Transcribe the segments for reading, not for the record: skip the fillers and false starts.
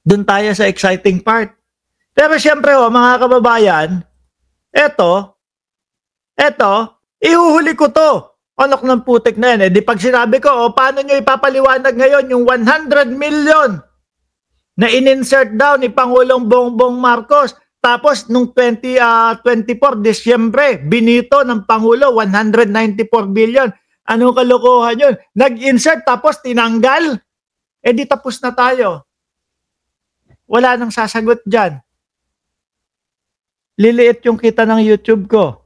Doon tayo sa exciting part. Pero siyempre mga kababayan, eto, ihuhuli ko to. Anak ng putik na yan. Di pag sinabi ko, paano nyo ipapaliwanag ngayon yung 100 million na in-insert daw ni Pangulong Bongbong Marcos. Tapos nung 2024 Disyembre, binito ng Pangulo 194 billion. Anong kalokohan yun? Nag-insert tapos tinanggal. Di tapos na tayo. Wala nang sasagot dyan. Liliit yung kita ng YouTube ko.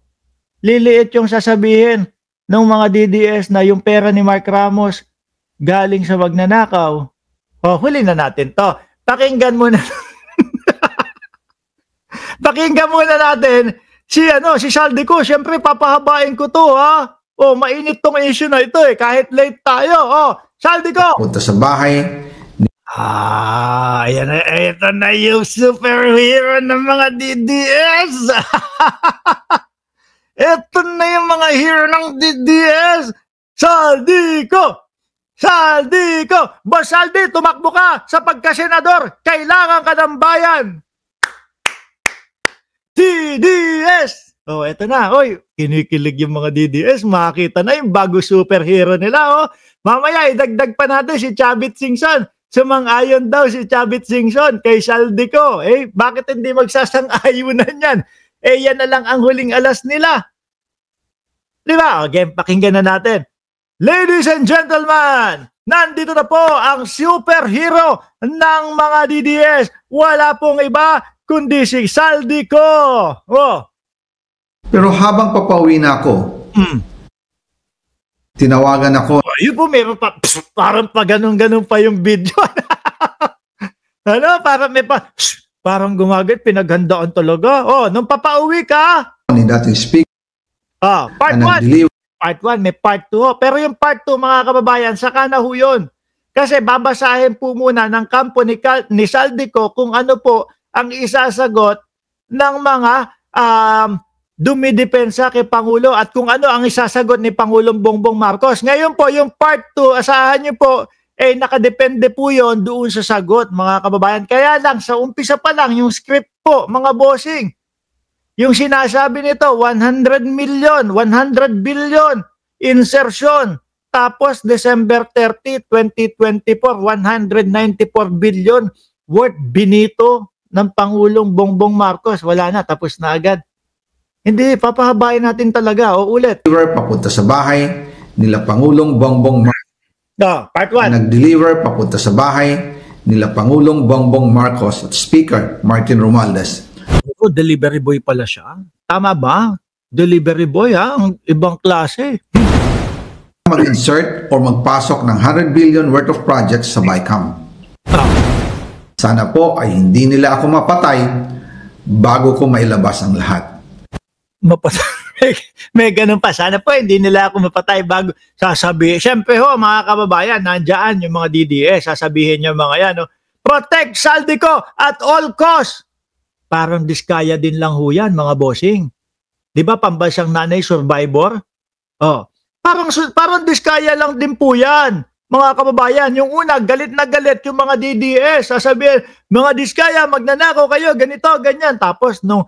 Liliit yung sasabihin ng mga DDS na yung pera ni Mark Ramos galing sa magnanakaw. Huli na natin to. Pakinggan muna. Pakinggan muna natin si Saldico. Siyempre papahabain ko to, ha. Mainit tong issue na ito kahit late tayo. Saldico. Punta sa bahay. Ayan na, ito na yung superhero ng mga DDS. Ito na yung mga hero ng DDS. Saldico! Boss Saldi, tumakbo ka sa pagkasenador. Kailangan ka ng bayan. DDS! Ito na. Kinikilig yung mga DDS. Makita na yung bago superhero nila. Mamaya, idagdag pa natin si Chavit Singson. Sumang-ayon daw si Chavit Singson kay Saldico. Bakit hindi magsasang-ayunan yan? Yan na lang ang huling alas nila. Di ba? Okay, pakinggan na natin. Ladies and gentlemen, nandito na po ang superhero ng mga DDS. Wala pong iba kundi si Saldico. Pero habang papauwi na ako, tinawagan ako. Yun po, meron pa, parang pa ganun-ganun pa yung video. Parang gumagat, pinaghandaan talaga. Nung papauwi ka. Ni dating speaker. Part 1. Part 1, may part 2. Pero yung part 2, mga kababayan, saka na ho yun. Kasi babasahin po muna ng kampo ni Saldico kung ano po ang isasagot ng mga dumidepensa kay Pangulo at kung ano ang isasagot ni Pangulong Bongbong Marcos. Ngayon po, yung part 2, asahan nyo po, nakadepende po yon doon sa sagot, mga kababayan. Kaya lang, sa umpisa pa lang, yung script po, mga bossing, yung sinasabi nito, 100 million, 100 billion, insertion. Tapos, December 30, 2024, 194 billion worth binito ng Pangulong Bongbong Marcos. Wala na, tapos na agad. Hindi, papahabain natin talaga. Ulit. Papunta sa bahay nila Pangulong Bongbong Marcos. Part 1. Nag-deliver papunta sa bahay nila Pangulong Bongbong Marcos at Speaker Martin Romualdez. Delivery boy pala siya. Tama ba? Delivery boy, ang ibang klase. Mag-insert or magpasok ng 100 billion worth of projects sa BICAM. Sana po ay hindi nila ako mapatay bago ko mailabas ang lahat. May ganun pa. Sana po hindi nila ako mapatay bago sasabihin. Siyempre mga kababayan, nandyan yung mga DDS. Sasabihin nyo mga yan. Protect Saldico at all costs. Parang diskaya din lang ho yan, mga bossing. Di ba, pambansang nanay survivor? Parang diskaya lang din po yan, mga kababayan. Yung una, galit na galit yung mga DDS. Sasabihin, mga diskaya, magnanakaw kayo, ganito, ganyan. Tapos, nung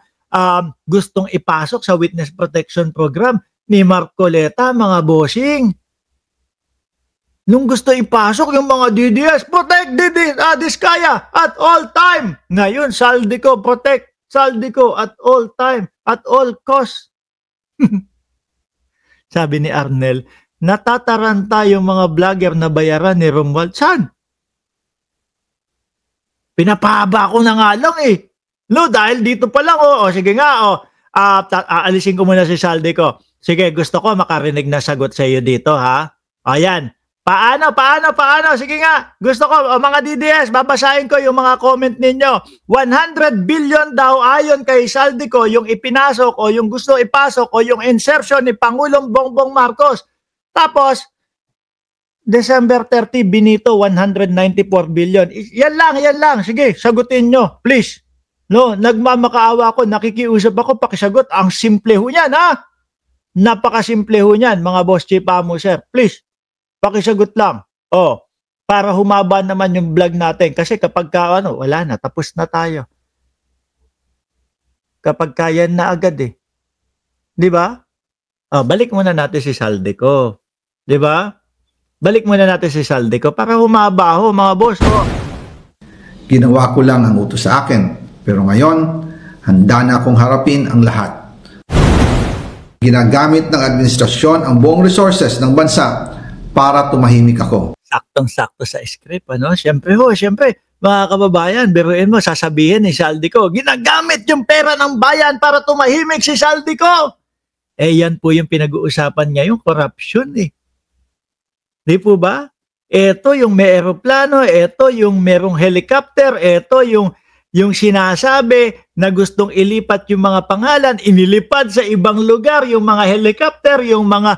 gustong ipasok sa Witness Protection Program ni Marcoleta, mga bossing, nung gusto ipasok yung mga DDS, protect diskaya at all time. Ngayon, Saldico, protect Saldico at all time, at all costs. Sabi ni Arnel, natataranta yung mga vlogger na bayaran ni Romuald. Saan? Pinapahaba ko na nga lang dahil dito pa lang. Sige nga, aalisin ko muna si Saldico. Sige, gusto ko makarinig na sagot sa iyo dito, ha? Ayan. Paano? Sige nga. Gusto ko, mga DDS, babasahin ko yung mga comment ninyo. 100 billion daw ayon kay Saldico yung ipinasok o yung gusto ipasok o yung insertion ni Pangulong Bongbong Marcos. Tapos, December 30, binito 194 billion. Yan lang. Sige, sagutin nyo. Please. Nagmamakaawa ako, nakikiusap ako, pakisagot. Ang simple ho niyan, ha? Napakasimple ho niyan, mga boss chief amo, sir. Please. Pakisagot lang. para humaba naman yung vlog natin. Kasi kapag wala na, tapos na tayo. Kapag kaya na agad eh. Di ba? Balik muna natin si Saldico. Di ba? Balik muna natin si Saldico para humaba mga boss. Ginawa ko lang ang utos sa akin. Pero ngayon, handa na akong harapin ang lahat. Ginagamit ng administrasyon ang buong resources ng bansa para tumahimik ako. Saktong-sakto sa script, Siyempre, mga kababayan, biruin mo, sasabihin ni Saldico, ginagamit yung pera ng bayan para tumahimik si Saldico. Yan po yung pinag-uusapan ngayon, corruption eh. Di po ba? Ito yung may eroplano, ito yung merong helicopter, ito yung sinasabi na gustong ilipat yung mga pangalan, inilipad sa ibang lugar, yung mga helicopter, yung mga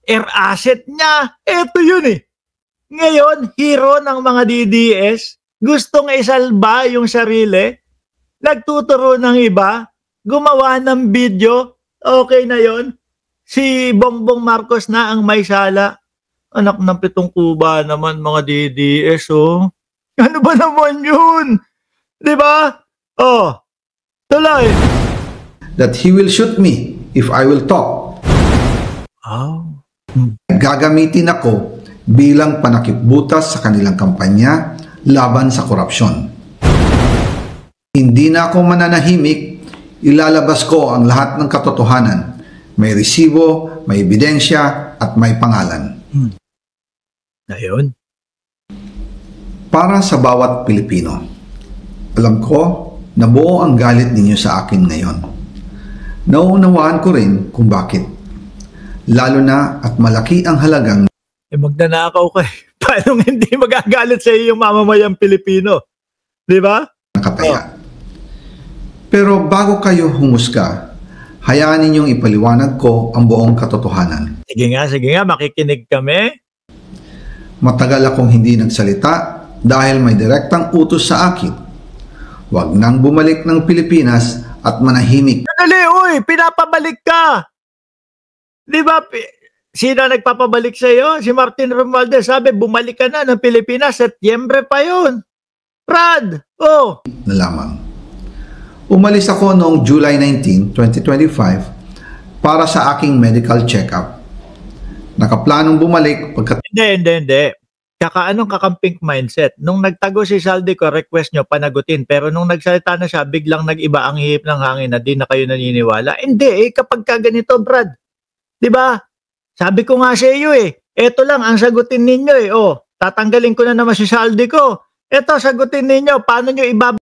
air asset niya. Ito yun eh. Ngayon, hero ng mga DDS, gustong isalba yung sarili, nagtuturo ng iba, gumawa ng video, okay na yon. Si Bongbong Marcos na ang may sala. Anak ng pitong kuba naman mga DDS, oh. Ano ba naman yun? Di ba? Tuloy. That he will shoot me if I will talk. Gagamitin ako bilang panakipbutas sa kanilang kampanya laban sa korupsyon. Hindi na ako mananahimik, ilalabas ko ang lahat ng katotohanan. May resibo, may ebidensya, at may pangalan. Ayun. Para sa bawat Pilipino, alam ko na buo ang galit ninyo sa akin ngayon. Nauunawaan ko rin kung bakit. Lalo na at malaki ang halagang magnanakaw ka eh. Paano hindi magagalit sa iyo yung mamamayang Pilipino? Di ba? nakataya. Pero bago kayo humusga, hayaan ninyong ipaliwanag ko ang buong katotohanan. Sige nga, makikinig kami. Matagal akong hindi nagsalita dahil may direktang utos sa akin. Huwag nang bumalik ng Pilipinas at manahimik. Dali, pinapabalik ka. Di ba? Sino nagpapabalik sa iyo? Si Martin Romualdez. Sabi, bumalik ka na ng Pilipinas. Setyembre pa yun. Brad, Na lamang. Umalis ako noong July 19, 2025 para sa aking medical check-up. Nakaplanong bumalik pagkat... Hindi. Anong kakamping mindset? Nung nagtago si Saldico, request nyo, panagutin. Pero nung nagsalita na siya, biglang nag-iba ang hihip ng hangin na di na kayo naniniwala. Hindi, kapag ka ganito, Brad. Diba? Sabi ko nga sa iyo eto lang ang sagutin ninyo tatanggalin ko na naman si Saldico. Eto, sagutin ninyo, paano nyo